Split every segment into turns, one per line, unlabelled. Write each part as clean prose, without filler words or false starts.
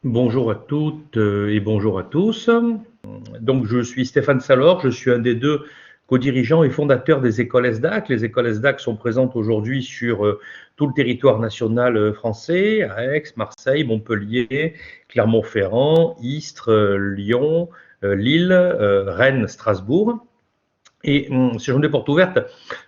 Bonjour à toutes et bonjour à tous. Donc, je suis Stéphane Salor, je suis un des deux co-dirigeants et fondateurs des écoles ESDAC. Les écoles ESDAC sont présentes aujourd'hui sur tout le territoire national français, à Aix, Marseille, Montpellier, Clermont-Ferrand, Istres, Lyon, Lille, Rennes, Strasbourg. Et ces journées portes ouvertes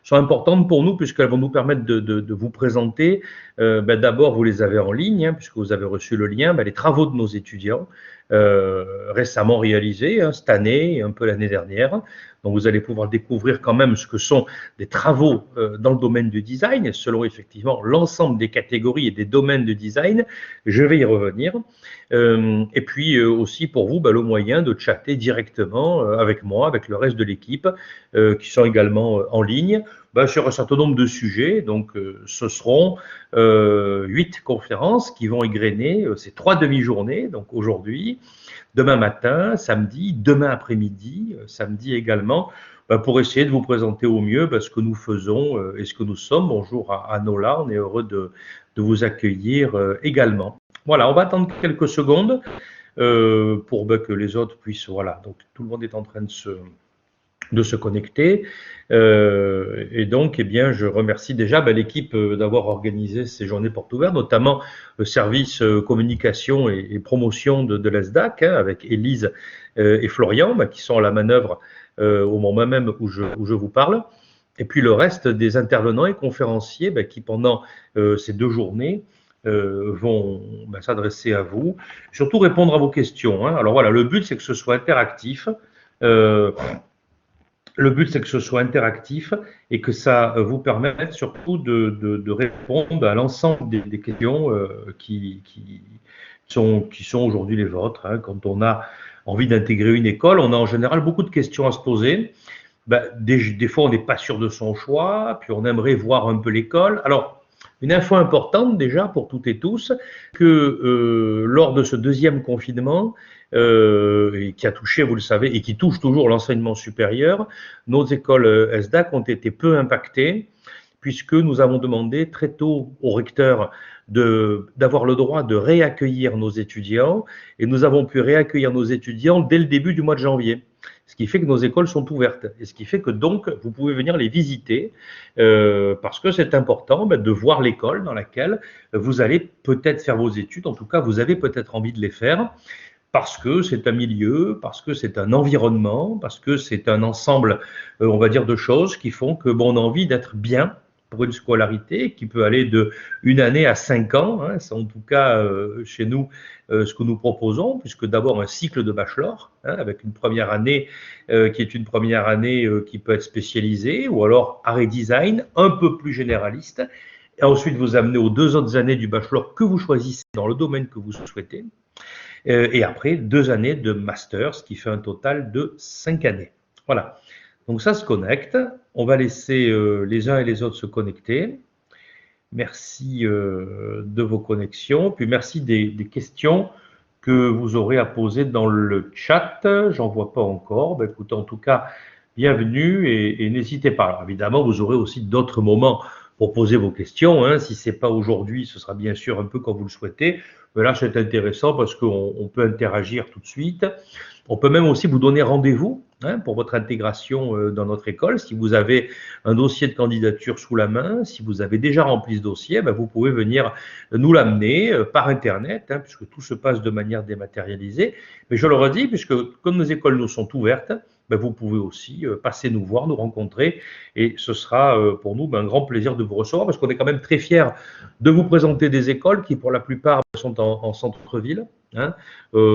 sont importantes pour nous puisqu'elles vont nous permettre de vous présenter. D'abord, vous les avez en ligne, hein, puisque vous avez reçu le lien, les travaux de nos étudiants récemment réalisés, hein, cette année et un peu l'année dernière. Donc, vous allez pouvoir découvrir quand même ce que sont des travaux dans le domaine du design, selon effectivement l'ensemble des catégories et des domaines de design. Je vais y revenir. Et puis aussi pour vous, le moyen de chatter directement avec moi, avec le reste de l'équipe, qui sont également en ligne, sur un certain nombre de sujets. Donc, ce seront 8 conférences qui vont égrener ces 3 demi-journées, donc aujourd'hui, demain matin, samedi, demain après-midi, samedi également, pour essayer de vous présenter au mieux ce que nous faisons et ce que nous sommes. Bonjour à Nola, on est heureux de vous accueillir également. Voilà, on va attendre quelques secondes pour que les autres puissent. Voilà, donc tout le monde est en train de se connecter. Et donc, eh bien, je remercie déjà l'équipe d'avoir organisé ces journées portes ouvertes, notamment le service communication et promotion de l'ESDAC, hein, avec Élise et Florian, qui sont à la manœuvre au moment même où je vous parle. Et puis le reste des intervenants et conférenciers qui, pendant ces 2 journées, vont s'adresser à vous, surtout répondre à vos questions, hein. Alors voilà, le but, c'est que ce soit interactif. Euh, le but, c'est que ce soit interactif et que ça vous permette surtout de répondre à l'ensemble des questions qui sont aujourd'hui les vôtres, hein. Quand on a envie d'intégrer une école, on a en général beaucoup de questions à se poser. Des fois, on n'est pas sûr de son choix, puis on aimerait voir un peu l'école. Alors, une info importante déjà pour toutes et tous, que lors de ce deuxième confinement, et qui a touché, vous le savez, et qui touche toujours l'enseignement supérieur, nos écoles ESDAC ont été peu impactées, puisque nous avons demandé très tôt au recteur d'avoir le droit de réaccueillir nos étudiants, et nous avons pu réaccueillir nos étudiants dès le début du mois de janvier. Ce qui fait que nos écoles sont ouvertes et ce qui fait que donc vous pouvez venir les visiter parce que c'est important de voir l'école dans laquelle vous allez peut-être faire vos études, en tout cas vous avez peut-être envie de les faire parce que c'est un milieu, parce que c'est un environnement, parce que c'est un ensemble, on va dire, de choses qui font que on a envie d'être bien pour une scolarité qui peut aller de 1 année à 5 ans, hein, c'est en tout cas chez nous ce que nous proposons, puisque d'abord un cycle de bachelor, hein, avec une première année qui est une première année qui peut être spécialisée, ou alors art et design, un peu plus généraliste, et ensuite vous amenez aux 2 autres années du bachelor que vous choisissez dans le domaine que vous souhaitez, et après 2 années de master, ce qui fait un total de 5 années. Voilà. Donc ça se connecte. On va laisser les uns et les autres se connecter. Merci de vos connexions. Puis merci des questions que vous aurez à poser dans le chat. J'en vois pas encore. Écoutez, en tout cas, bienvenue et n'hésitez pas. Alors, évidemment, vous aurez aussi d'autres moments pour poser vos questions, hein. Si ce n'est pas aujourd'hui, ce sera bien sûr un peu quand vous le souhaitez. Mais là, c'est intéressant parce qu'on peut interagir tout de suite. On peut même aussi vous donner rendez-vous, hein, pour votre intégration dans notre école. Si vous avez un dossier de candidature sous la main, si vous avez déjà rempli ce dossier, vous pouvez venir nous l'amener par Internet, hein, puisque tout se passe de manière dématérialisée. Mais je le redis, puisque comme nos écoles nous sont ouvertes, vous pouvez aussi passer nous voir, nous rencontrer, et ce sera pour nous un grand plaisir de vous recevoir, parce qu'on est quand même très fiers de vous présenter des écoles qui, pour la plupart, sont en centre-ville, hein,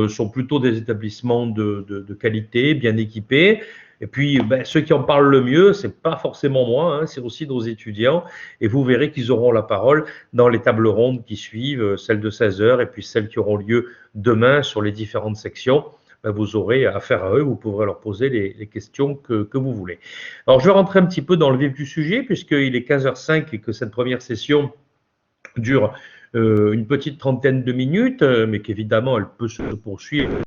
sont plutôt des établissements de qualité, bien équipés. Et puis, ceux qui en parlent le mieux, c'est pas forcément moi, hein, c'est aussi nos étudiants. Et vous verrez qu'ils auront la parole dans les tables rondes qui suivent, celles de 16 h et puis celles qui auront lieu demain sur les différentes sections. Vous aurez affaire à eux, vous pourrez leur poser les questions que vous voulez. Alors, je vais rentrer un petit peu dans le vif du sujet, puisqu'il est 15 h 05 et que cette première session dure une petite trentaine de minutes, mais qu'évidemment, elle peut se poursuivre.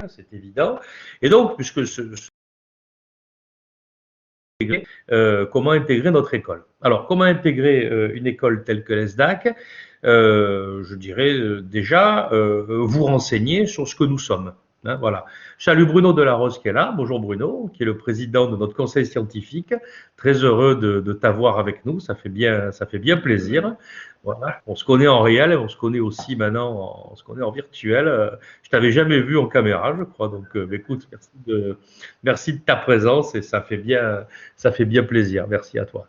C'est évident. Et donc, puisque comment intégrer notre école. Alors, comment intégrer une école telle que l'ESDAC? Je dirais déjà vous renseigner sur ce que nous sommes. Hein, voilà. Je salue Bruno Delarose qui est là. Bonjour Bruno, qui est le président de notre conseil scientifique. Très heureux de t'avoir avec nous. Ça fait bien plaisir. Voilà. On se connaît en réel, on se connaît aussi maintenant, on se connaît en virtuel. Je t'avais jamais vu en caméra, je crois. Donc, écoute, merci de ta présence et ça fait bien plaisir. Merci à toi.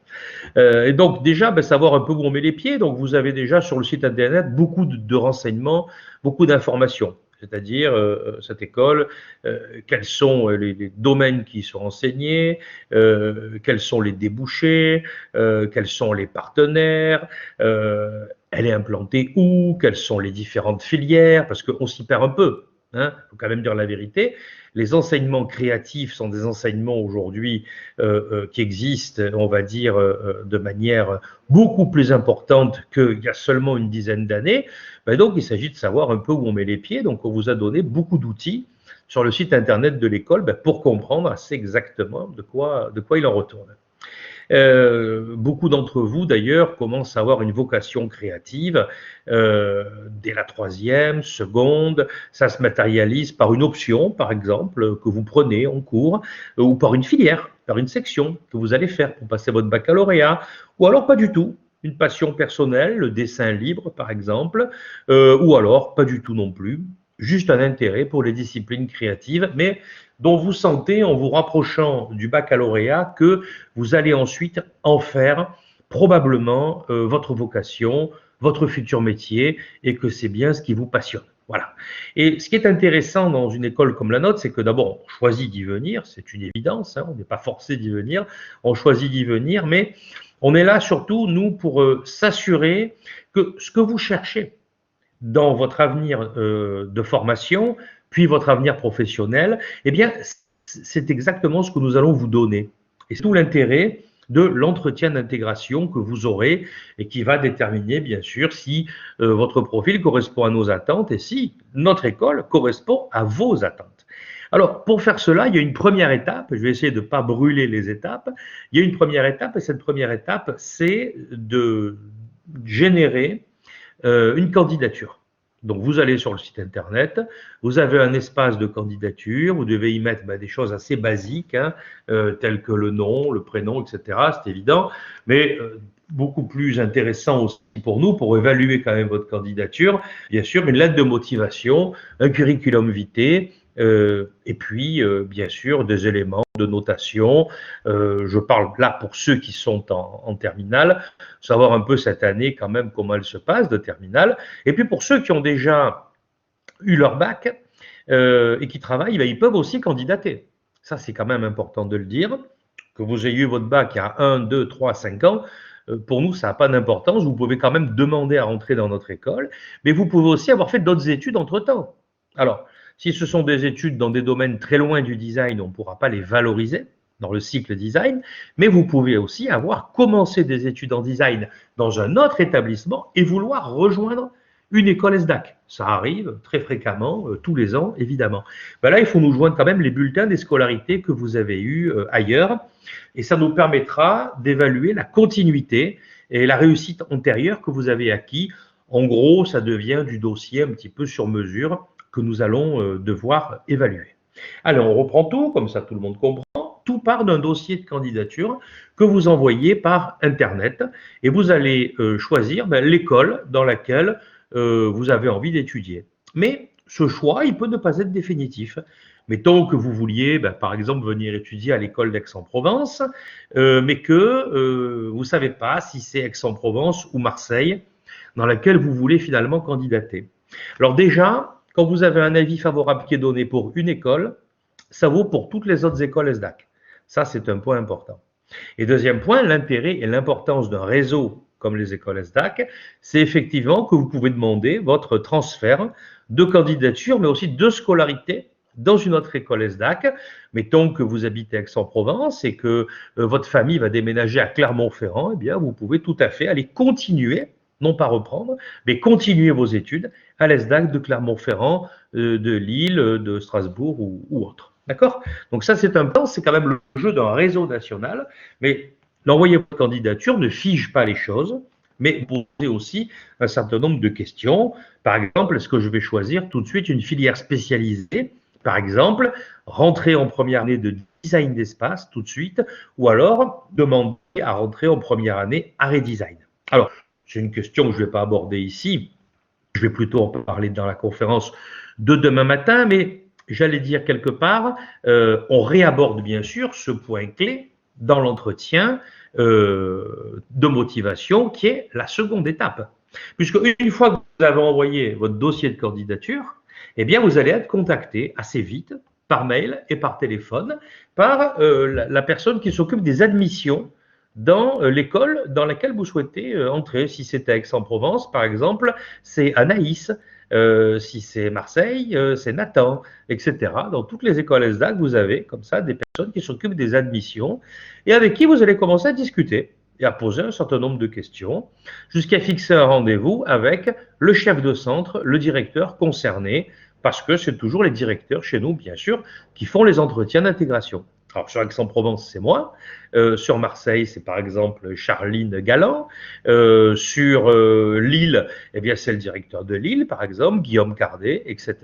Et donc déjà, savoir un peu où on met les pieds. Donc vous avez déjà sur le site internet beaucoup de renseignements, beaucoup d'informations. C'est-à-dire cette école, quels sont les domaines qui sont enseignés, quels sont les débouchés, quels sont les partenaires, elle est implantée où, quelles sont les différentes filières, parce qu'on s'y perd un peu. Hein, faut quand même dire la vérité. Les enseignements créatifs sont des enseignements aujourd'hui qui existent, on va dire, de manière beaucoup plus importante qu'il y a seulement une dizaine d'années. Donc, il s'agit de savoir un peu où on met les pieds. Donc, on vous a donné beaucoup d'outils sur le site internet de l'école pour comprendre assez exactement de quoi il en retourne. Beaucoup d'entre vous, d'ailleurs, commencent à avoir une vocation créative dès la troisième, seconde. Ça se matérialise par une option, par exemple, que vous prenez en cours, ou par une filière, par une section que vous allez faire pour passer votre baccalauréat, ou alors pas du tout. Une passion personnelle, le dessin libre, par exemple, ou alors pas du tout non plus. Juste un intérêt pour les disciplines créatives, mais dont vous sentez en vous rapprochant du baccalauréat que vous allez ensuite en faire probablement votre vocation, votre futur métier et que c'est bien ce qui vous passionne. Voilà. Et ce qui est intéressant dans une école comme la nôtre, c'est que d'abord, on choisit d'y venir, c'est une évidence, hein, on n'est pas forcé d'y venir, on choisit d'y venir, mais on est là surtout, nous, pour s'assurer que ce que vous cherchez dans votre avenir de formation, puis votre avenir professionnel, eh bien, c'est exactement ce que nous allons vous donner. Et c'est tout l'intérêt de l'entretien d'intégration que vous aurez et qui va déterminer, bien sûr, si votre profil correspond à nos attentes et si notre école correspond à vos attentes. Alors, pour faire cela, il y a une première étape, je vais essayer de ne pas brûler les étapes, il y a une première étape et cette première étape, c'est de générer une candidature. Donc, vous allez sur le site internet, vous avez un espace de candidature, vous devez y mettre des choses assez basiques, hein, telles que le nom, le prénom, etc. C'est évident, mais beaucoup plus intéressant aussi pour nous, pour évaluer quand même votre candidature, bien sûr, une lettre de motivation, un curriculum vitae, et puis, bien sûr, des éléments de notation. Je parle là pour ceux qui sont en terminale, savoir un peu cette année quand même comment elle se passe de terminale. Et puis pour ceux qui ont déjà eu leur bac et qui travaillent, ils peuvent aussi candidater. Ça, c'est quand même important de le dire. Que vous ayez eu votre bac il y a 1, 2, 3, 5 ans, pour nous, ça n'a pas d'importance. Vous pouvez quand même demander à rentrer dans notre école, mais vous pouvez aussi avoir fait d'autres études entre-temps. Alors, si ce sont des études dans des domaines très loin du design, on ne pourra pas les valoriser dans le cycle design, mais vous pouvez aussi avoir commencé des études en design dans un autre établissement et vouloir rejoindre une école ESDAC. Ça arrive très fréquemment, tous les ans, évidemment. Là, il faut nous joindre quand même les bulletins des scolarités que vous avez eus ailleurs, et ça nous permettra d'évaluer la continuité et la réussite antérieure que vous avez acquis. En gros, ça devient du dossier un petit peu sur mesure que nous allons devoir évaluer. Alors, on reprend tout, comme ça tout le monde comprend. Tout part d'un dossier de candidature que vous envoyez par Internet et vous allez choisir l'école dans laquelle vous avez envie d'étudier. Mais ce choix, il peut ne pas être définitif. Mettons que vous vouliez, par exemple, venir étudier à l'école d'Aix-en-Provence, mais que vous ne savez pas si c'est Aix-en-Provence ou Marseille dans laquelle vous voulez finalement candidater. Alors déjà, quand vous avez un avis favorable qui est donné pour une école, ça vaut pour toutes les autres écoles ESDAC. Ça, c'est un point important. Et deuxième point, l'intérêt et l'importance d'un réseau comme les écoles ESDAC, c'est effectivement que vous pouvez demander votre transfert de candidature, mais aussi de scolarité dans une autre école ESDAC. Mettons que vous habitez à Aix-en-Provence et que votre famille va déménager à Clermont-Ferrand, eh bien, vous pouvez tout à fait aller continuer, non pas reprendre, mais continuer vos études à l'ESDAC de Clermont-Ferrand, de Lille, de Strasbourg ou autre. D'accord? Donc ça, c'est un plan, c'est quand même le jeu d'un réseau national, mais l'envoyer votre candidature ne fige pas les choses, mais poser aussi un certain nombre de questions. Par exemple, est-ce que je vais choisir tout de suite une filière spécialisée? Par exemple, rentrer en première année de design d'espace tout de suite, ou alors demander à rentrer en première année arrêt design. Alors, c'est une question que je ne vais pas aborder ici, je vais plutôt en parler dans la conférence de demain matin, mais j'allais dire quelque part, on réaborde bien sûr ce point clé dans l'entretien de motivation qui est la seconde étape. Puisque une fois que vous avez envoyé votre dossier de candidature, eh bien vous allez être contacté assez vite par mail et par téléphone par la personne qui s'occupe des admissions dans l'école dans laquelle vous souhaitez entrer. Si c'est à Aix-en-Provence, par exemple, c'est Anaïs. Si c'est Marseille, c'est Nathan, etc. Dans toutes les écoles ESDAC, vous avez comme ça des personnes qui s'occupent des admissions et avec qui vous allez commencer à discuter et à poser un certain nombre de questions jusqu'à fixer un rendez-vous avec le chef de centre, le directeur concerné, parce que c'est toujours les directeurs chez nous, bien sûr, qui font les entretiens d'intégration. Alors, sur Aix-en-Provence, c'est moi. Sur Marseille, c'est par exemple Charline Galland. Sur Lille, eh bien, c'est le directeur de Lille, par exemple, Guillaume Cardet, etc.,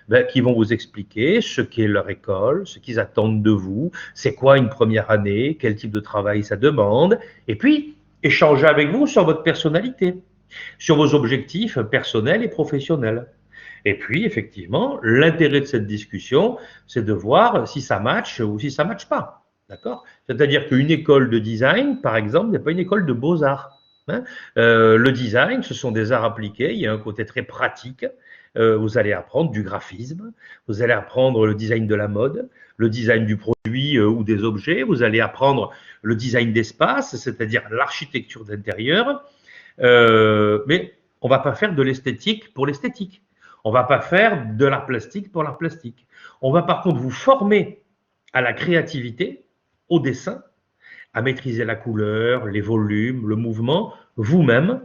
ben, qui vont vous expliquer ce qu'est leur école, ce qu'ils attendent de vous, c'est quoi une première année, quel type de travail ça demande, et puis échanger avec vous sur votre personnalité, sur vos objectifs personnels et professionnels. Et puis, effectivement, l'intérêt de cette discussion, c'est de voir si ça match ou si ça ne matche pas. D'accord? C'est-à-dire qu'une école de design, par exemple, n'est pas une école de beaux-arts. Hein. Le design, ce sont des arts appliqués, il y a un côté très pratique. Vous allez apprendre du graphisme, vous allez apprendre le design de la mode, le design du produit ou des objets, vous allez apprendre le design d'espace, c'est-à-dire l'architecture d'intérieur. Mais on ne va pas faire de l'esthétique pour l'esthétique. On ne va pas faire de l'art plastique pour l'art plastique. On va par contre vous former à la créativité, au dessin, à maîtriser la couleur, les volumes, le mouvement, vous-même,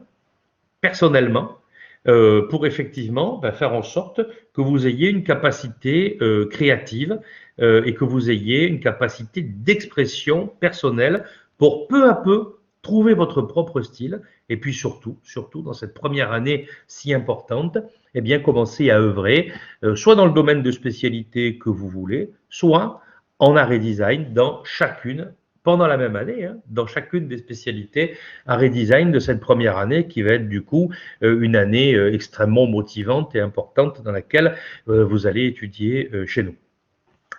personnellement, pour effectivement faire en sorte que vous ayez une capacité créative et que vous ayez une capacité d'expression personnelle pour peu à peu trouver votre propre style et puis surtout dans cette première année si importante, eh bien commencer à œuvrer soit dans le domaine de spécialité que vous voulez, soit en art et design dans chacune pendant la même année, hein, dans chacune des spécialités art et design de cette première année qui va être du coup une année extrêmement motivante et importante dans laquelle vous allez étudier chez nous.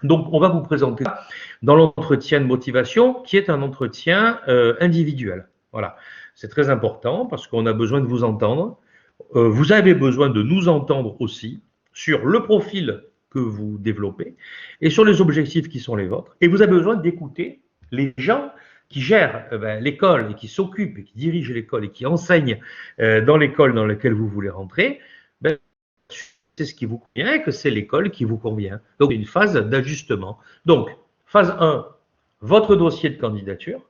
Donc, on va vous présenter dans l'entretien de motivation qui est un entretien individuel. Voilà, c'est très important parce qu'on a besoin de vous entendre. Vous avez besoin de nous entendre aussi sur le profil que vous développez et sur les objectifs qui sont les vôtres. Et vous avez besoin d'écouter les gens qui gèrent l'école et qui s'occupent et qui dirigent l'école et qui enseignent dans l'école dans laquelle vous voulez rentrer, c'est ce qui vous convient et que c'est l'école qui vous convient. Donc, une phase d'ajustement. Donc, phase 1, votre dossier de candidature.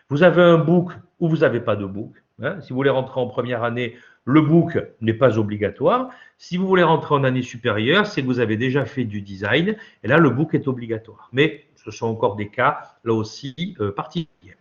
Vous avez un book ou vous n'avez pas de book. Hein. Si vous voulez rentrer en première année, le book n'est pas obligatoire. Si vous voulez rentrer en année supérieure, c'est que vous avez déjà fait du design. Et là, le book est obligatoire. Mais ce sont encore des cas, là aussi, particuliers.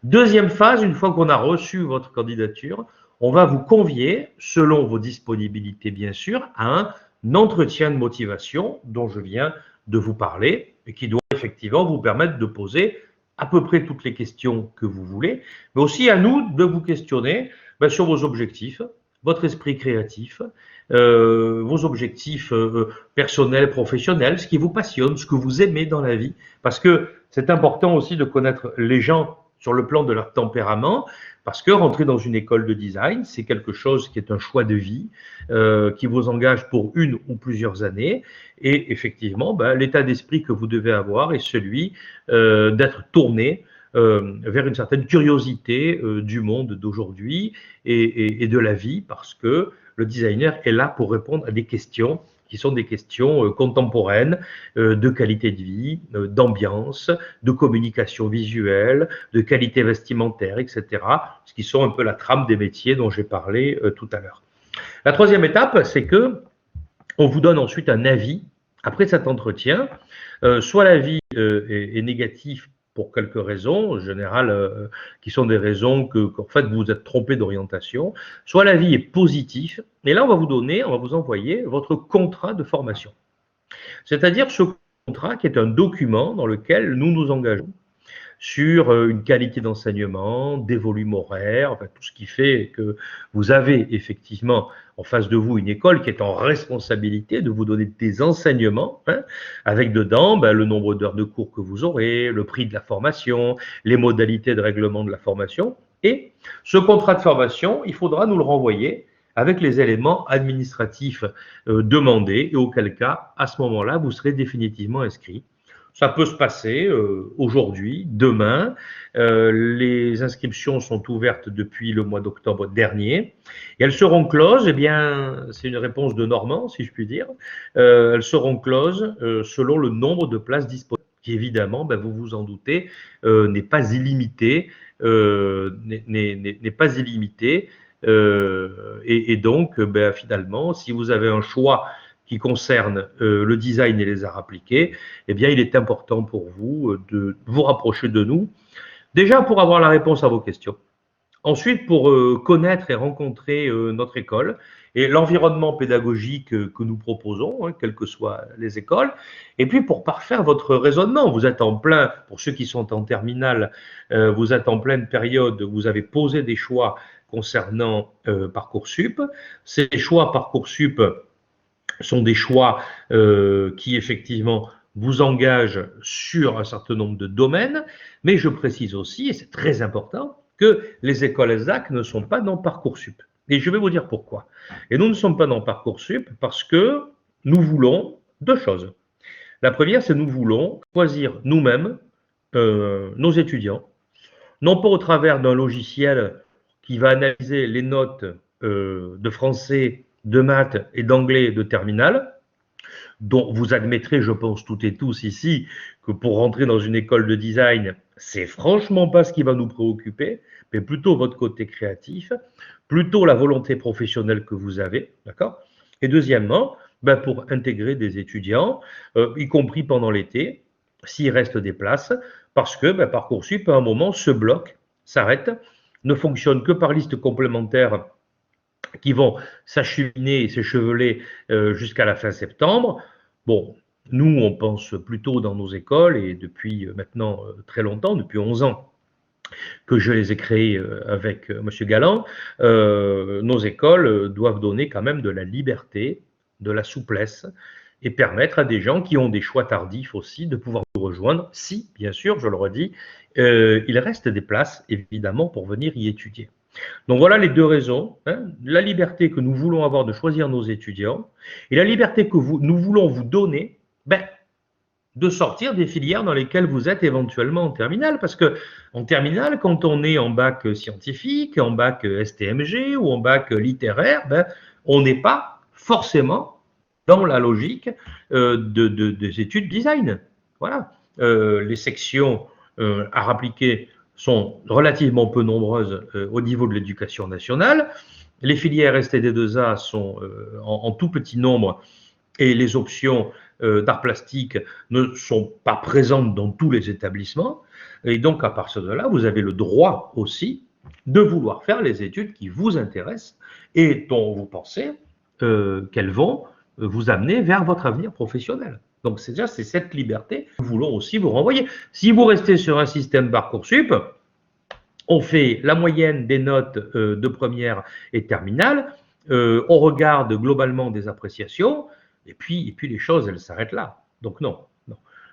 Deuxième phase, une fois qu'on a reçu votre candidature, on va vous convier, selon vos disponibilités bien sûr, à un entretien de motivation dont je viens de vous parler et qui doit effectivement vous permettre de poser à peu près toutes les questions que vous voulez, mais aussi à nous de vous questionner sur vos objectifs, votre esprit créatif, vos objectifs personnels, professionnels, ce qui vous passionne, ce que vous aimez dans la vie, parce que c'est important aussi de connaître les gens sur le plan de leur tempérament, parce que rentrer dans une école de design, c'est quelque chose qui est un choix de vie, qui vous engage pour une ou plusieurs années, et effectivement, l'état d'esprit que vous devez avoir est celui d'être tourné vers une certaine curiosité du monde d'aujourd'hui et de la vie, parce que le designer est là pour répondre à des questions qui sont des questions contemporaines de qualité de vie, d'ambiance, de communication visuelle, de qualité vestimentaire, etc. Ce qui sont un peu la trame des métiers dont j'ai parlé tout à l'heure. La troisième étape, c'est que on vous donne ensuite un avis Après cet entretien, soit l'avis est négatif pour quelques raisons, en général, qui sont des raisons qu'en fait vous vous êtes trompé d'orientation, soit l'avis est positif, et là on va vous envoyer votre contrat de formation. C'est-à-dire ce contrat qui est un document dans lequel nous nous engageons sur une qualité d'enseignement, des volumes horaires, enfin, tout ce qui fait que vous avez effectivement en face de vous une école qui est en responsabilité de vous donner des enseignements, hein, avec dedans le nombre d'heures de cours que vous aurez, le prix de la formation, les modalités de règlement de la formation. Et ce contrat de formation, il faudra nous le renvoyer avec les éléments administratifs demandés, et auquel cas, à ce moment-là, vous serez définitivement inscrit. Ça peut se passer aujourd'hui, demain. Les inscriptions sont ouvertes depuis le mois d'octobre dernier. Et elles seront closes, eh bien, c'est une réponse de Normand, si je puis dire. Elles seront closes selon le nombre de places disponibles, qui évidemment, vous vous en doutez, n'est pas illimité. N'est pas illimité. Et donc, finalement, si vous avez un choix qui concerne le design et les arts appliqués, eh bien, il est important pour vous de vous rapprocher de nous, déjà pour avoir la réponse à vos questions, ensuite pour connaître et rencontrer notre école et l'environnement pédagogique que nous proposons, hein, quelles que soient les écoles, et puis pour parfaire votre raisonnement. Vous êtes en plein, pour ceux qui sont en terminale, vous êtes en pleine période, vous avez posé des choix concernant Parcoursup. Ces choix Parcoursup sont des choix qui effectivement vous engagent sur un certain nombre de domaines, mais je précise aussi, et c'est très important, que les écoles ESAC ne sont pas dans Parcoursup. Et je vais vous dire pourquoi. Et nous ne sommes pas dans Parcoursup parce que nous voulons deux choses. La première, c'est que nous voulons choisir nous-mêmes nos étudiants, non pas au travers d'un logiciel qui va analyser les notes de français, de maths et d'anglais de terminale, dont vous admettrez, je pense, toutes et tous ici, que pour rentrer dans une école de design, c'est franchement pas ce qui va nous préoccuper, mais plutôt votre côté créatif, plutôt la volonté professionnelle que vous avez, d'accord? Et deuxièmement, pour intégrer des étudiants, y compris pendant l'été, s'il reste des places, parce que Parcoursup, à un moment, se bloque, s'arrête, ne fonctionne que par liste complémentaire qui vont s'acheminer et s'écheveler jusqu'à la fin septembre. Bon, nous, on pense plutôt dans nos écoles, et depuis maintenant très longtemps, depuis 11 ans, que je les ai créées avec M. Galland, nos écoles doivent donner quand même de la liberté, de la souplesse, et permettre à des gens qui ont des choix tardifs aussi de pouvoir nous rejoindre, si, bien sûr, je le redis, il reste des places, évidemment, pour venir y étudier. Donc voilà les deux raisons, hein, la liberté que nous voulons avoir de choisir nos étudiants et la liberté que nous voulons vous donner de sortir des filières dans lesquelles vous êtes éventuellement en terminale. Parce que en terminale, quand on est en bac scientifique, en bac STMG ou en bac littéraire, on n'est pas forcément dans la logique des études design. Voilà. Les sections arts appliqués sont relativement peu nombreuses au niveau de l'éducation nationale. Les filières STD2A sont en tout petit nombre et les options d'art plastique ne sont pas présentes dans tous les établissements. Et donc, à partir de là, vous avez le droit aussi de vouloir faire les études qui vous intéressent et dont vous pensez qu'elles vont vous amener vers votre avenir professionnel. Donc, c'est cette liberté que nous voulons aussi vous renvoyer. Si vous restez sur un système Parcoursup, on fait la moyenne des notes de première et terminale, on regarde globalement des appréciations, et puis les choses, elles s'arrêtent là. Donc non.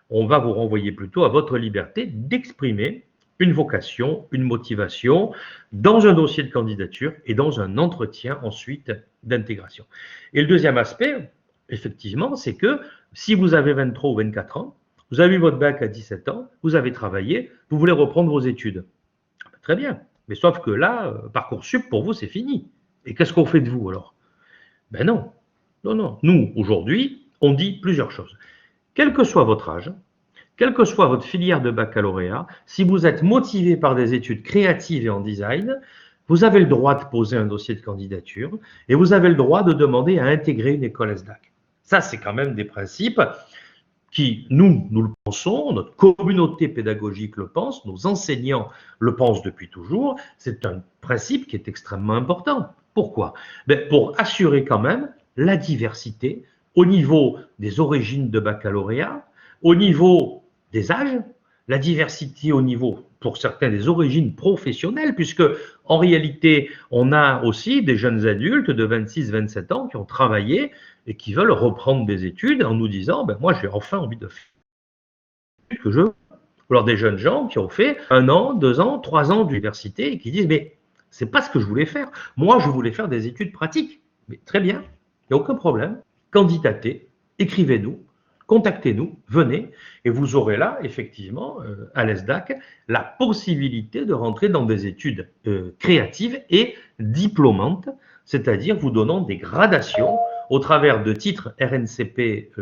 On va vous renvoyer plutôt à votre liberté d'exprimer une vocation, une motivation dans un dossier de candidature et dans un entretien ensuite d'intégration. Et le deuxième aspect, effectivement, c'est que si vous avez 23 ou 24 ans, vous avez eu votre bac à 17 ans, vous avez travaillé, vous voulez reprendre vos études. Très bien, mais sauf que là, Parcoursup, pour vous, c'est fini. Et qu'est-ce qu'on fait de vous alors? Non. Nous, aujourd'hui, on dit plusieurs choses. Quel que soit votre âge, quelle que soit votre filière de baccalauréat, si vous êtes motivé par des études créatives et en design, vous avez le droit de poser un dossier de candidature et vous avez le droit de demander à intégrer une école ESDAC. Ça, c'est quand même des principes qui, nous le pensons, notre communauté pédagogique le pense, nos enseignants le pensent depuis toujours. C'est un principe qui est extrêmement important. Pourquoi? Pour assurer quand même la diversité au niveau des origines de baccalauréat, au niveau des âges, la diversité au niveau, pour certains, des origines professionnelles, puisque en réalité, on a aussi des jeunes adultes de 26-27 ans qui ont travaillé et qui veulent reprendre des études en nous disant, moi j'ai enfin envie de faire ce que je veux. Alors des jeunes gens qui ont fait 1 an, 2 ans, 3 ans d'université et qui disent, mais c'est pas ce que je voulais faire. Moi, je voulais faire des études pratiques. Mais très bien, il n'y a aucun problème. Candidatez, écrivez-nous, contactez-nous, venez, et vous aurez là, effectivement, à l'ESDAC, la possibilité de rentrer dans des études créatives et diplômantes, c'est-à-dire vous donnant des gradations au travers de titres RNCP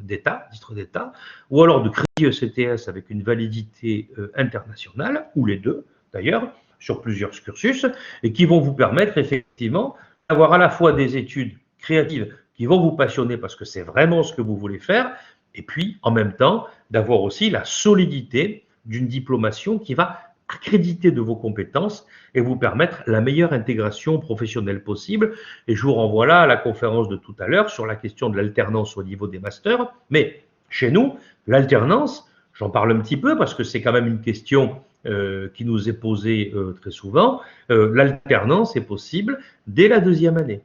d'État, titres d'État, ou alors de crédit ECTS avec une validité internationale, ou les deux d'ailleurs, sur plusieurs cursus, et qui vont vous permettre effectivement d'avoir à la fois des études créatives qui vont vous passionner parce que c'est vraiment ce que vous voulez faire, et puis en même temps d'avoir aussi la solidité d'une diplomation qui va accréditer de vos compétences et vous permettre la meilleure intégration professionnelle possible. Et je vous renvoie là à la conférence de tout à l'heure sur la question de l'alternance au niveau des masters. Mais chez nous, l'alternance, j'en parle un petit peu parce que c'est quand même une question qui nous est posée très souvent. L'alternance est possible dès la 2e année.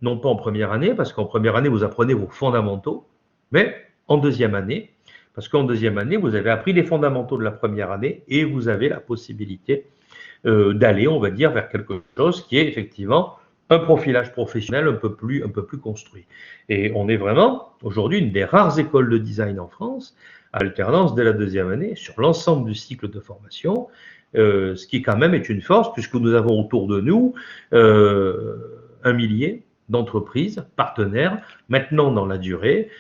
Non pas en première année, parce qu'en première année, vous apprenez vos fondamentaux, mais en 2e année, parce qu'en 2e année, vous avez appris les fondamentaux de la première année et vous avez la possibilité d'aller, on va dire, vers quelque chose qui est effectivement un profilage professionnel un peu plus construit. Et on est vraiment, aujourd'hui, une des rares écoles de design en France, à alternance dès la 2e année, sur l'ensemble du cycle de formation, ce qui quand même est une force, puisque nous avons autour de nous 1 millier d'entreprises partenaires, maintenant dans la durée,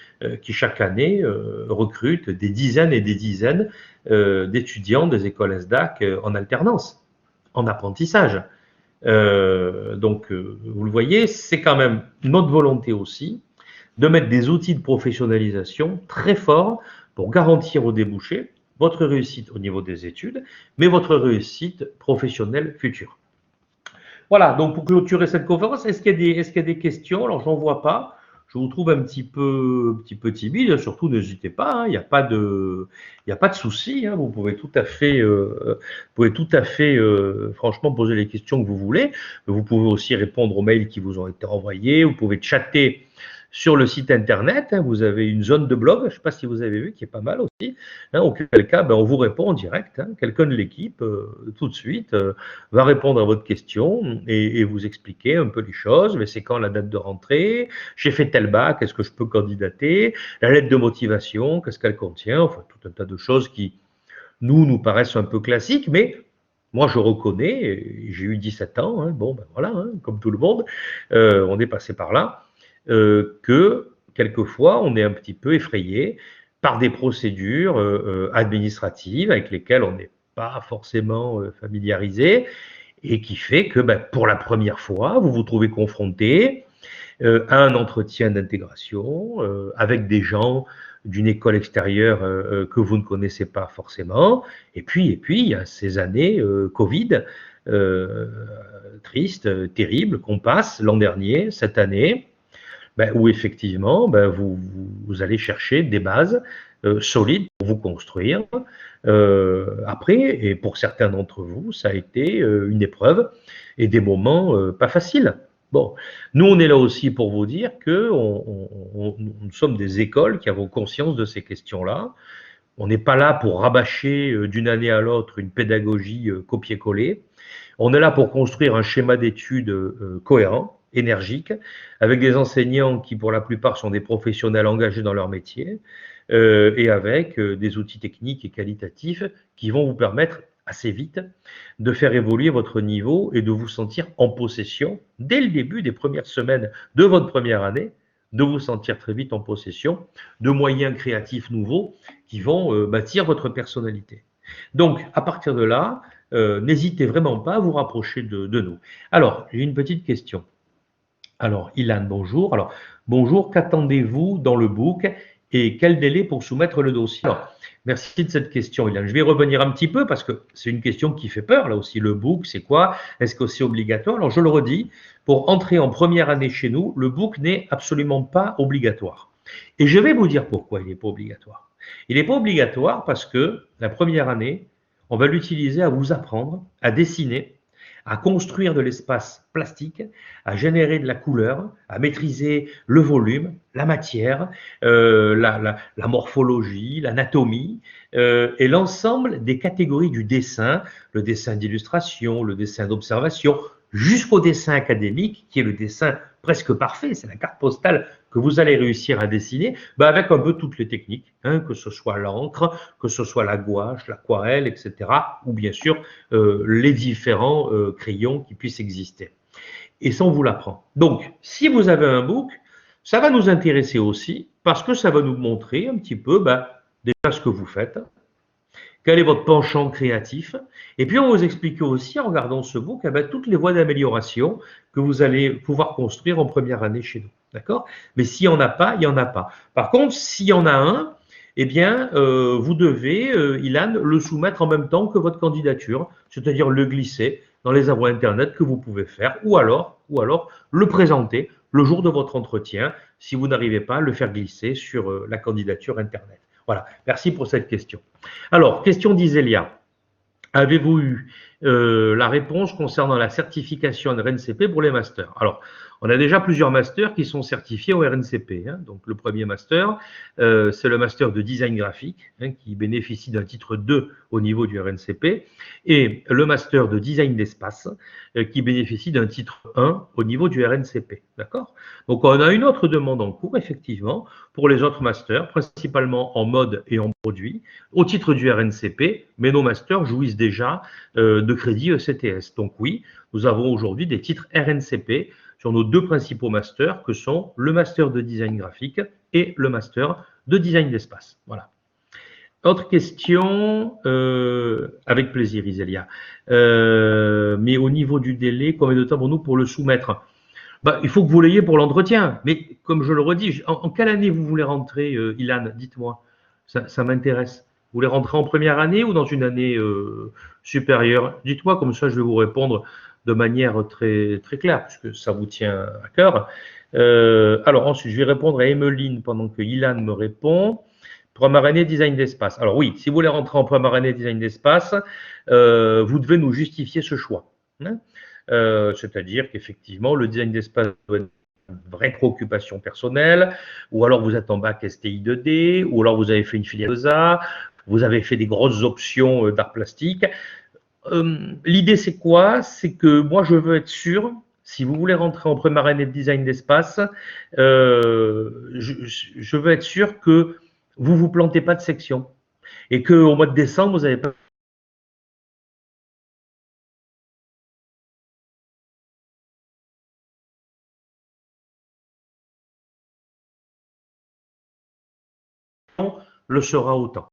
qui chaque année recrutent des dizaines et des dizaines d'étudiants des écoles ESDAC en alternance, en apprentissage. Donc, vous le voyez, c'est quand même notre volonté aussi de mettre des outils de professionnalisation très forts pour garantir au débouché votre réussite au niveau des études, mais votre réussite professionnelle future. Voilà, donc pour clôturer cette conférence, est-ce qu'il y a des questions? Alors, j'en vois pas. Je vous trouve un petit peu timide. Surtout, n'hésitez pas. Il n'y a pas de souci. Vous pouvez tout à fait, franchement, poser les questions que vous voulez. Vous pouvez aussi répondre aux mails qui vous ont été envoyés. Vous pouvez chatter sur le site internet. Vous avez une zone de blog, je ne sais pas si vous avez vu, qui est pas mal aussi. Auquel cas, on vous répond en direct. Quelqu'un de l'équipe, tout de suite, va répondre à votre question et vous expliquer un peu les choses. Mais c'est quand la date de rentrée? J'ai fait tel bac, est-ce que je peux candidater? La lettre de motivation, qu'est-ce qu'elle contient? Enfin, tout un tas de choses qui, nous paraissent un peu classiques, mais moi, je reconnais, j'ai eu 17 ans, voilà, comme tout le monde, on est passé par là, que quelquefois, on est un petit peu effrayé par des procédures administratives avec lesquelles on n'est pas forcément familiarisé et qui fait que pour la première fois, vous vous trouvez confronté à un entretien d'intégration avec des gens d'une école extérieure que vous ne connaissez pas forcément. Et puis il y a ces années Covid, tristes, terribles, qu'on passe l'an dernier, cette année, où effectivement, vous allez chercher des bases solides pour vous construire. Après, et pour certains d'entre vous, ça a été une épreuve et des moments pas faciles. Bon, nous, on est là aussi pour vous dire que nous sommes des écoles qui avons conscience de ces questions-là. On n'est pas là pour rabâcher d'une année à l'autre une pédagogie copier-coller. On est là pour construire un schéma d'études cohérent, énergique, avec des enseignants qui, pour la plupart, sont des professionnels engagés dans leur métier, et avec des outils techniques et qualitatifs qui vont vous permettre assez vite de faire évoluer votre niveau et de vous sentir en possession, dès le début des premières semaines de votre première année, de vous sentir très vite en possession de moyens créatifs nouveaux qui vont bâtir votre personnalité. Donc, à partir de là, n'hésitez vraiment pas à vous rapprocher de nous. Alors, j'ai une petite question. Alors, Ilan, bonjour. Alors, bonjour, qu'attendez-vous dans le book et quel délai pour soumettre le dossier? Alors, merci de cette question, Ilan. Je vais revenir un petit peu parce que c'est une question qui fait peur, là aussi. Le book, c'est quoi? Est-ce que c'est obligatoire? Alors, je le redis, pour entrer en première année chez nous, le book n'est absolument pas obligatoire. Et je vais vous dire pourquoi il n'est pas obligatoire. Il n'est pas obligatoire parce que la première année, on va l'utiliser à vous apprendre à dessiner, à construire de l'espace plastique, à générer de la couleur, à maîtriser le volume, la matière, la morphologie, l'anatomie et l'ensemble des catégories du dessin, le dessin d'illustration, le dessin d'observation, jusqu'au dessin académique, qui est le dessin presque parfait, c'est la carte postale que vous allez réussir à dessiner, avec un peu toutes les techniques, hein, que ce soit l'encre, que ce soit la gouache, l'aquarelle, etc., ou bien sûr les différents crayons qui puissent exister. Et ça, on vous l'apprend. Donc, si vous avez un book, ça va nous intéresser aussi parce que ça va nous montrer un petit peu déjà ce que vous faites, quel est votre penchant créatif, et puis on va vous expliquer aussi en regardant ce book toutes les voies d'amélioration que vous allez pouvoir construire en première année chez nous. D'accord? Mais s'il n'y en a pas, il n'y en a pas. Par contre, s'il y en a un, eh bien, vous devez, Ilan, le soumettre en même temps que votre candidature, c'est-à-dire le glisser dans les envois Internet que vous pouvez faire, ou alors le présenter le jour de votre entretien, si vous n'arrivez pas à le faire glisser sur la candidature Internet. Voilà, merci pour cette question. Alors, question d'Isélia. Avez-vous eu la réponse concernant la certification de RNCP pour les masters? Alors, on a déjà plusieurs masters qui sont certifiés au RNCP. Hein. Donc, le premier master, c'est le master de design graphique, hein, qui bénéficie d'un titre 2 au niveau du RNCP, et le master de design d'espace, qui bénéficie d'un titre 1 au niveau du RNCP. D'accord? Donc, on a une autre demande en cours, effectivement, pour les autres masters, principalement en mode et en produit, au titre du RNCP, mais nos masters jouissent déjà de crédit ECTS. Donc oui, nous avons aujourd'hui des titres RNCP sur nos deux principaux masters que sont le master de design graphique et le master de design d'espace. Voilà. Autre question, avec plaisir Isélia, mais au niveau du délai, combien de temps pour nous pour le soumettre? Il faut que vous l'ayez pour l'entretien, mais comme je le redis, en quelle année vous voulez rentrer, Ilan? Dites-moi, ça m'intéresse. Vous voulez rentrer en première année ou dans une année supérieure? Dites-moi, comme ça je vais vous répondre de manière très, très claire, puisque ça vous tient à cœur. Alors ensuite, je vais répondre à Emeline pendant que Ilan me répond. Première année design d'espace. Alors oui, si vous voulez rentrer en première année design d'espace, vous devez nous justifier ce choix. Hein, c'est-à-dire qu'effectivement, le design d'espace doit être une vraie préoccupation personnelle, ou alors vous êtes en bac STI 2D, ou alors vous avez fait une filière ESA, vous avez fait des grosses options d'art plastique. L'idée, c'est quoi? C'est que moi, je veux être sûr, si vous voulez rentrer en première année de design d'espace, je veux être sûr que vous ne vous plantez pas de section et qu'au mois de décembre, vous n'avez pas le sera autant.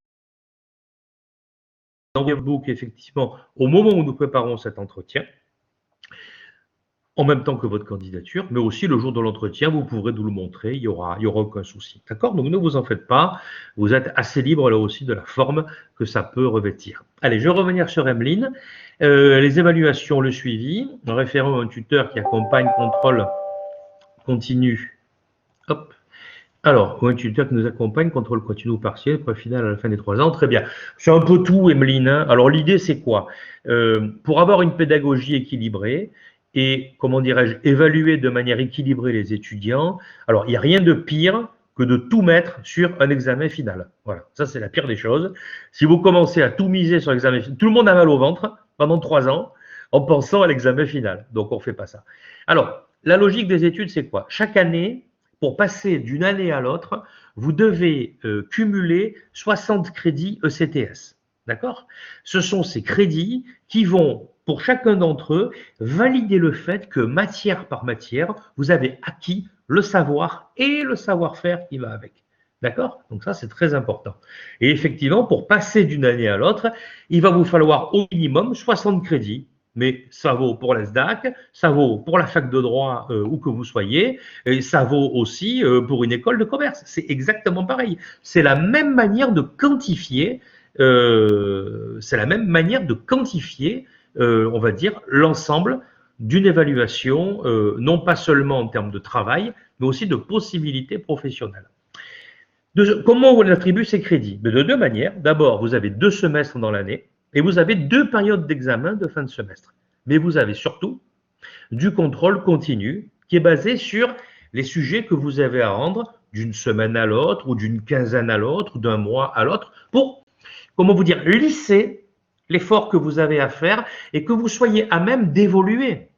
Dans le book, effectivement, au moment où nous préparons cet entretien, en même temps que votre candidature, mais aussi le jour de l'entretien, vous pourrez nous le montrer, il y aura aucun souci. D'accord? Donc ne vous en faites pas, vous êtes assez libre là aussi de la forme que ça peut revêtir. Allez, je vais revenir sur Emeline. Les évaluations, le suivi, en référant à un tuteur qui accompagne contrôle continu. Hop. Alors, un tuteur qui nous accompagne, contrôle continu partiel, point final à la fin des 3 ans, très bien. C'est un peu tout, Emeline. Hein. Alors, l'idée, c'est quoi? Pour avoir une pédagogie équilibrée et, comment dirais-je, évaluer de manière équilibrée les étudiants, alors, il n'y a rien de pire que de tout mettre sur un examen final. Voilà, ça, c'est la pire des choses. Si vous commencez à tout miser sur l'examen final, tout le monde a mal au ventre pendant 3 ans en pensant à l'examen final. Donc, on ne fait pas ça. Alors, la logique des études, c'est quoi? Chaque année, pour passer d'une année à l'autre, vous devez cumuler 60 crédits ECTS. D'accord? Ce sont ces crédits qui vont, pour chacun d'entre eux, valider le fait que matière par matière, vous avez acquis le savoir et le savoir-faire qui va avec. D'accord? Donc ça, c'est très important. Et effectivement, pour passer d'une année à l'autre, il va vous falloir au minimum 60 crédits mais ça vaut pour la SDAC, ça vaut pour la fac de droit où que vous soyez, et ça vaut aussi pour une école de commerce. C'est exactement pareil. C'est la même manière de quantifier, on va dire, l'ensemble d'une évaluation, non pas seulement en termes de travail, mais aussi de possibilités professionnelles. Comment on attribue ces crédits? De deux manières. D'abord, vous avez 2 semestres dans l'année et vous avez 2 périodes d'examen de fin de semestre. Mais vous avez surtout du contrôle continu qui est basé sur les sujets que vous avez à rendre d'une semaine à l'autre ou d'une quinzaine à l'autre ou d'un mois à l'autre pour, comment vous dire, lisser l'effort que vous avez à faire et que vous soyez à même d'évoluer.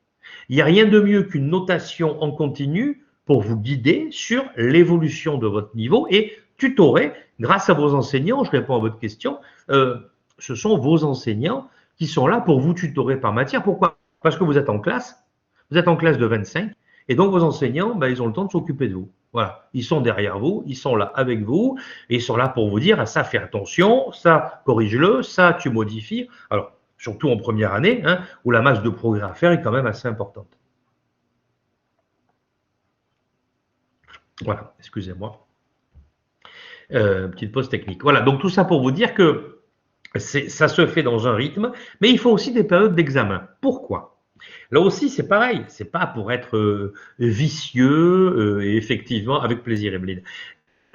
Il n'y a rien de mieux qu'une notation en continu pour vous guider sur l'évolution de votre niveau et tutorer grâce à vos enseignants. Je réponds à votre question. Ce sont vos enseignants qui sont là pour vous tutorer par matière. Pourquoi? Parce que vous êtes en classe de 25 et donc vos enseignants, ils ont le temps de s'occuper de vous. Voilà, ils sont derrière vous, ils sont là avec vous et ils sont là pour vous dire ça fais attention, ça corrige-le, ça tu modifies. Alors, surtout en première année, où la masse de progrès à faire est quand même assez importante. Voilà, excusez-moi. Petite pause technique. Voilà, donc tout ça pour vous dire que ça se fait dans un rythme, mais il faut aussi des périodes d'examen. Pourquoi? Là aussi, c'est pareil, c'est pas pour être vicieux et effectivement avec plaisir, Evelyne.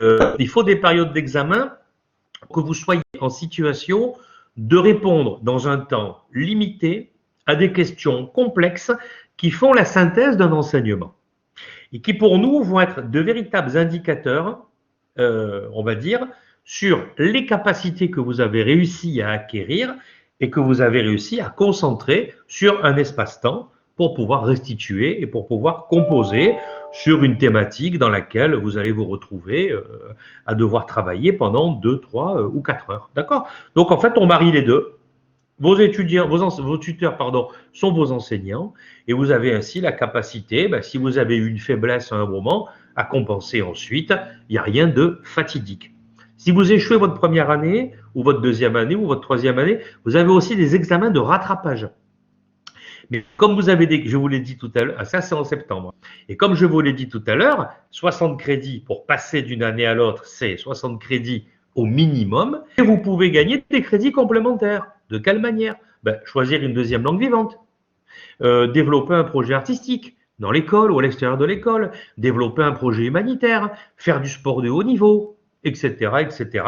Il faut des périodes d'examen que vous soyez en situation de répondre dans un temps limité à des questions complexes qui font la synthèse d'un enseignement et qui pour nous vont être de véritables indicateurs, on va dire, sur les capacités que vous avez réussi à acquérir et que vous avez réussi à concentrer sur un espace-temps pour pouvoir restituer et pour pouvoir composer sur une thématique dans laquelle vous allez vous retrouver à devoir travailler pendant 2, 3 ou 4 heures. D'accord? Donc en fait, on marie les deux. Vos étudiants, vos tuteurs, sont vos enseignants et vous avez ainsi la capacité, si vous avez eu une faiblesse à un moment, à compenser ensuite. Il n'y a rien de fatidique. Si vous échouez votre première année ou votre deuxième année ou votre troisième année, vous avez aussi des examens de rattrapage. Mais comme je vous l'ai dit tout à l'heure, ça c'est en septembre. Et comme je vous l'ai dit tout à l'heure, 60 crédits pour passer d'une année à l'autre, c'est 60 crédits au minimum. Et vous pouvez gagner des crédits complémentaires. De quelle manière? Choisir une deuxième langue vivante, développer un projet artistique dans l'école ou à l'extérieur de l'école, développer un projet humanitaire, faire du sport de haut niveau, etc., etc.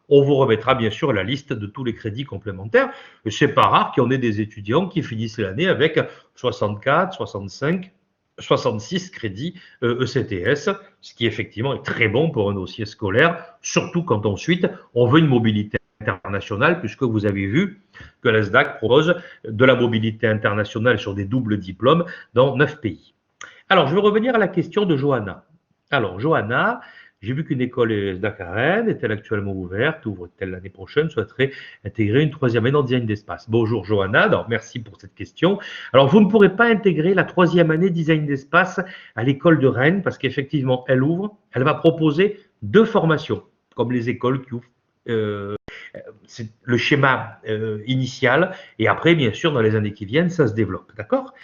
On vous remettra bien sûr la liste de tous les crédits complémentaires. C'est pas rare qu'il y en ait des étudiants qui finissent l'année avec 64, 65, 66 crédits ECTS, ce qui effectivement est très bon pour un dossier scolaire, surtout quand ensuite on veut une mobilité internationale, puisque vous avez vu que la SDAC propose de la mobilité internationale sur des doubles diplômes dans 9 pays. Alors, je vais revenir à la question de Johanna. Alors, Johanna, j'ai vu qu'une école SDAC à Rennes est-elle actuellement ouverte, ouvre-t-elle l'année prochaine, souhaiterait intégrer une 3e année en design d'espace. Bonjour Johanna, alors merci pour cette question. Alors, vous ne pourrez pas intégrer la 3e année design d'espace à l'école de Rennes parce qu'effectivement, elle ouvre, elle va proposer 2 formations, comme les écoles qui ouvrent. C'est le schéma initial et après, bien sûr, dans les années qui viennent, ça se développe, d'accord?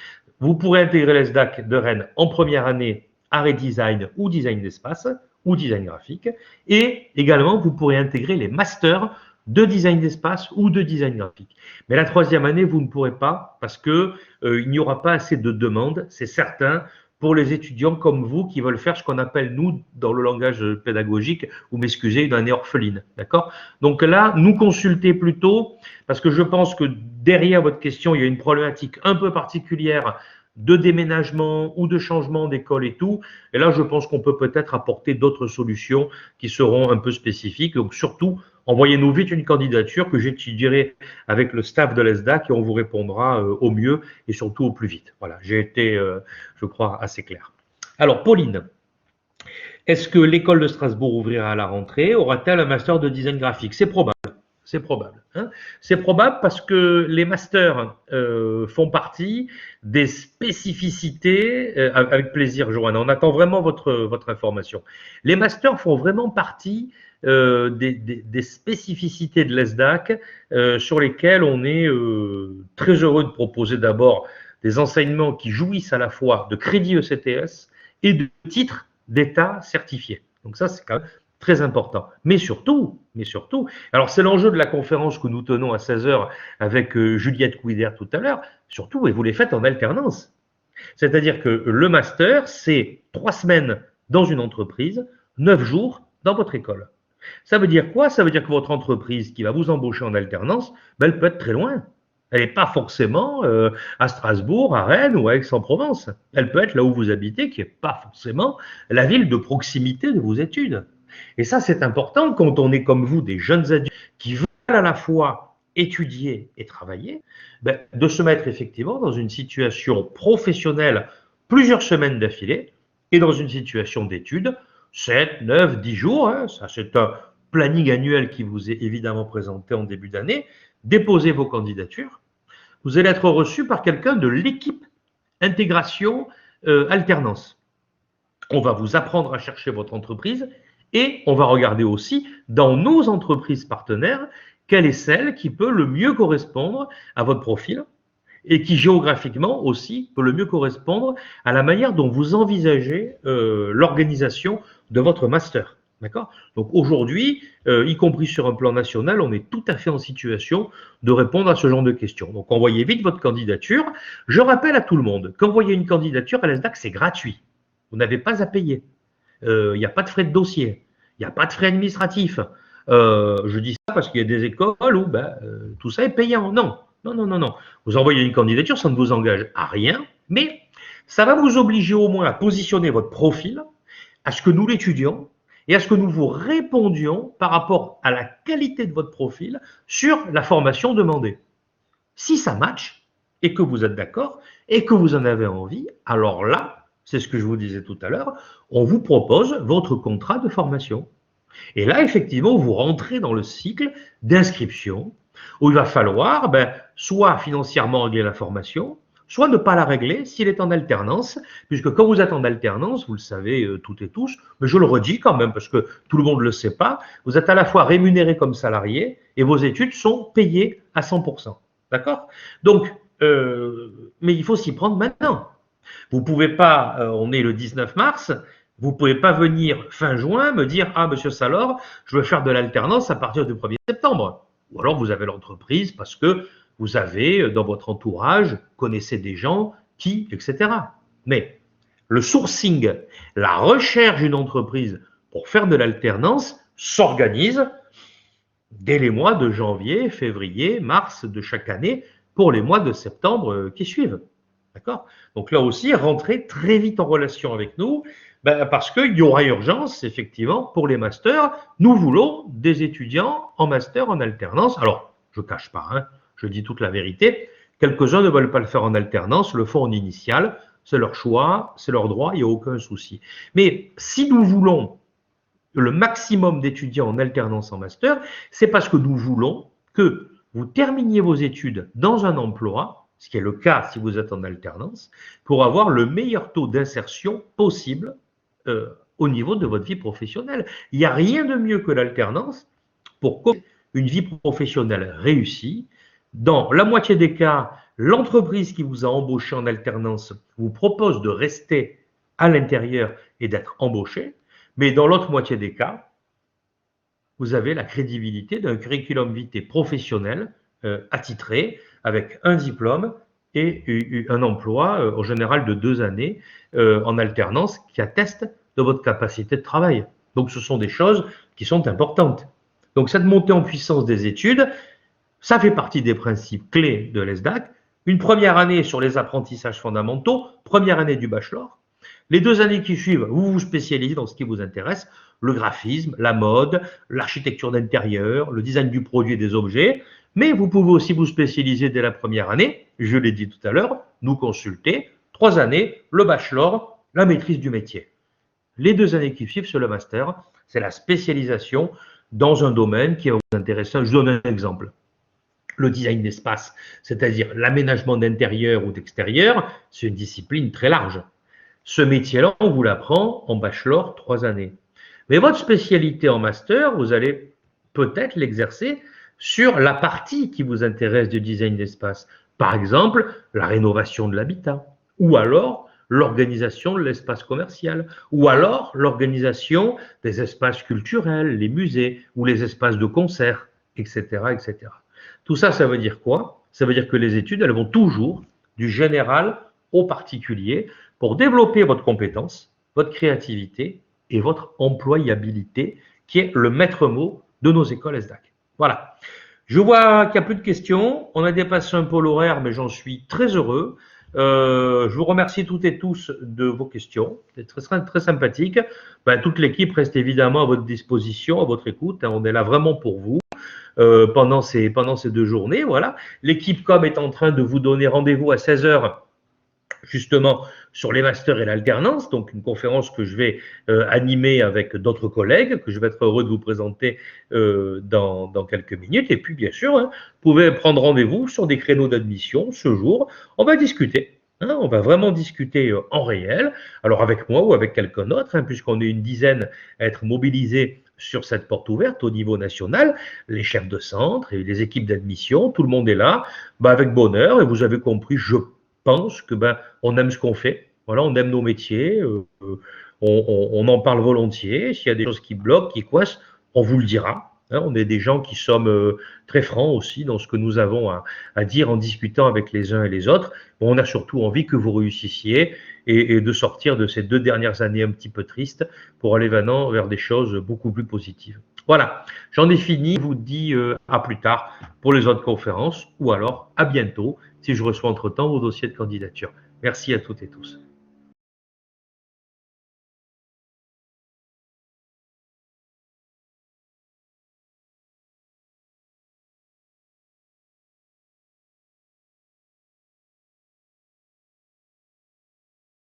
Vous pourrez intégrer la SDAC de Rennes en première année art et design ou design d'espace ou design graphique et également, vous pourrez intégrer les masters de design d'espace ou de design graphique. Mais la 3e année, vous ne pourrez pas parce que il n'y aura pas assez de demandes, c'est certain, pour les étudiants comme vous qui veulent faire ce qu'on appelle, nous, dans le langage pédagogique, vous m'excusez, une année orpheline, d'accord? Donc là, nous consultez plutôt, parce que je pense que derrière votre question, il y a une problématique un peu particulière de déménagement ou de changement d'école et tout. Et là, je pense qu'on peut peut-être apporter d'autres solutions qui seront un peu spécifiques. Donc surtout, envoyez-nous vite une candidature que j'étudierai avec le staff de l'ESDAC et on vous répondra au mieux et surtout au plus vite. Voilà, j'ai été, je crois, assez clair. Alors, Pauline, est-ce que l'école de Strasbourg ouvrira à la rentrée? Aura-t-elle un master de design graphique? C'est probable. C'est probable. C'est probable parce que les masters font partie des spécificités, avec plaisir Johanna, on attend vraiment votre information. Les masters font vraiment partie des spécificités de l'ESDAC sur lesquelles on est très heureux de proposer d'abord des enseignements qui jouissent à la fois de crédit ECTS et de titres d'État certifiés. Donc ça, c'est quand même très important. Mais surtout, alors c'est l'enjeu de la conférence que nous tenons à 16h avec Juliette Couider tout à l'heure, surtout, et vous les faites en alternance. C'est-à-dire que le master, c'est 3 semaines dans une entreprise, 9 jours dans votre école. Ça veut dire quoi? Ça veut dire que votre entreprise qui va vous embaucher en alternance, ben, elle peut être très loin. Elle n'est pas forcément à Strasbourg, à Rennes ou à Aix-en-Provence. Elle peut être là où vous habitez, qui n'est pas forcément la ville de proximité de vos études. Et ça, c'est important quand on est comme vous, des jeunes adultes qui veulent à la fois étudier et travailler, ben, de se mettre effectivement dans une situation professionnelle plusieurs semaines d'affilée et dans une situation d'études 7, 9, 10 jours. Hein, ça, c'est un planning annuel qui vous est évidemment présenté en début d'année. Déposez vos candidatures. Vous allez être reçu par quelqu'un de l'équipe intégration alternance. On va vous apprendre à chercher votre entreprise et on va regarder aussi dans nos entreprises partenaires quelle est celle qui peut le mieux correspondre à votre profil et qui géographiquement aussi peut le mieux correspondre à la manière dont vous envisagez l'organisation de votre master. D'accord? Donc aujourd'hui, y compris sur un plan national, on est tout à fait en situation de répondre à ce genre de questions. Donc envoyez vite votre candidature. Je rappelle à tout le monde qu'envoyer une candidature à l'ESDAC, c'est gratuit. Vous n'avez pas à payer. Il n'y a pas de frais de dossier. Il n'y a pas de frais administratifs. Je dis ça parce qu'il y a des écoles où tout ça est payant. Non. Vous envoyez une candidature, ça ne vous engage à rien, mais ça va vous obliger au moins à positionner votre profil, à ce que nous l'étudions et à ce que nous vous répondions par rapport à la qualité de votre profil sur la formation demandée. Si ça match et que vous êtes d'accord et que vous en avez envie, alors là, c'est ce que je vous disais tout à l'heure, on vous propose votre contrat de formation. Et là, effectivement, vous rentrez dans le cycle d'inscription où il va falloir soit financièrement régler la formation, soit ne pas la régler s'il est en alternance, puisque quand vous êtes en alternance, vous le savez toutes et tous, mais je le redis quand même parce que tout le monde ne le sait pas, vous êtes à la fois rémunéré comme salarié et vos études sont payées à 100%. D'accord? Donc, mais il faut s'y prendre maintenant. Vous ne pouvez pas, on est le 19 mars, vous ne pouvez pas venir fin juin me dire « Ah, monsieur Salor, je veux faire de l'alternance à partir du 1er septembre ». Ou alors vous avez l'entreprise parce que vous avez dans votre entourage, connaissez des gens qui, etc. Mais le sourcing, la recherche d'une entreprise pour faire de l'alternance s'organise dès les mois de janvier, février, mars de chaque année pour les mois de septembre qui suivent. D'accord? Donc là aussi, rentrez très vite en relation avec nous. Parce qu'il y aura urgence, effectivement, pour les masters. Nous voulons des étudiants en master, en alternance. Alors, je ne cache pas, hein, je dis toute la vérité. Quelques-uns ne veulent pas le faire en alternance, le font en initial. C'est leur choix, c'est leur droit, il n'y a aucun souci. Mais si nous voulons le maximum d'étudiants en alternance, en master, c'est parce que nous voulons que vous terminiez vos études dans un emploi, ce qui est le cas si vous êtes en alternance, pour avoir le meilleur taux d'insertion possible au niveau de votre vie professionnelle. Il n'y a rien de mieux que l'alternance pour une vie professionnelle réussie. Dans la moitié des cas, l'entreprise qui vous a embauché en alternance vous propose de rester à l'intérieur et d'être embauché. Mais dans l'autre moitié des cas, vous avez la crédibilité d'un curriculum vitae professionnel attitré avec un diplôme et un emploi en général de 2 années en alternance qui atteste de votre capacité de travail. Donc ce sont des choses qui sont importantes. Donc cette montée en puissance des études, ça fait partie des principes clés de l'ESDAC. Une première année sur les apprentissages fondamentaux, première année du bachelor. Les 2 années qui suivent, vous vous spécialisez dans ce qui vous intéresse, le graphisme, la mode, l'architecture d'intérieur, le design du produit et des objets. Mais vous pouvez aussi vous spécialiser dès la première année, je l'ai dit tout à l'heure, nous consulter, 3 années, le bachelor, la maîtrise du métier. Les 2 années qui suivent sur le master, c'est la spécialisation dans un domaine qui va vous intéresser. Je donne un exemple. Le design d'espace, c'est-à-dire l'aménagement d'intérieur ou d'extérieur, c'est une discipline très large. Ce métier-là, on vous l'apprend en bachelor 3 années. Mais votre spécialité en master, vous allez peut-être l'exercer sur la partie qui vous intéresse du design d'espace. Par exemple, la rénovation de l'habitat, ou alors l'organisation de l'espace commercial, ou alors l'organisation des espaces culturels, les musées, ou les espaces de concert, etc., etc. Tout ça, ça veut dire quoi? Ça veut dire que les études, elles vont toujours du général au particulier pour développer votre compétence, votre créativité et votre employabilité, qui est le maître mot de nos écoles ESDAC. Voilà. Je vois qu'il n'y a plus de questions. On a dépassé un peu l'horaire, mais j'en suis très heureux. Je vous remercie toutes et tous de vos questions. C'est très, très sympathique. Ben, toute l'équipe reste évidemment à votre disposition, à votre écoute. On est là vraiment pour vous pendant ces 2 journées. Voilà. L'équipe com est en train de vous donner rendez-vous à 16 heures justement sur les masters et l'alternance, donc une conférence que je vais animer avec d'autres collègues, que je vais être heureux de vous présenter dans quelques minutes. Et puis, bien sûr, hein, vous pouvez prendre rendez-vous sur des créneaux d'admission ce jour. On va discuter. Hein, on va vraiment discuter en réel, alors avec moi ou avec quelqu'un d'autre, hein, puisqu'on est une dizaine à être mobilisés sur cette porte ouverte au niveau national, les chefs de centre et les équipes d'admission, tout le monde est là, avec bonheur, et vous avez compris, je pense que on aime ce qu'on fait. Voilà, on aime nos métiers, on en parle volontiers. S'il y a des choses qui bloquent, qui coincent, on vous le dira. Hein, on est des gens qui sommes très francs aussi dans ce que nous avons à dire en discutant avec les uns et les autres. Bon, on a surtout envie que vous réussissiez et de sortir de ces 2 dernières années un petit peu tristes pour aller maintenant vers des choses beaucoup plus positives. Voilà, j'en ai fini. Je vous dis à plus tard pour les autres conférences ou alors à bientôt si je reçois entre-temps vos dossiers de candidature. Merci à toutes et tous.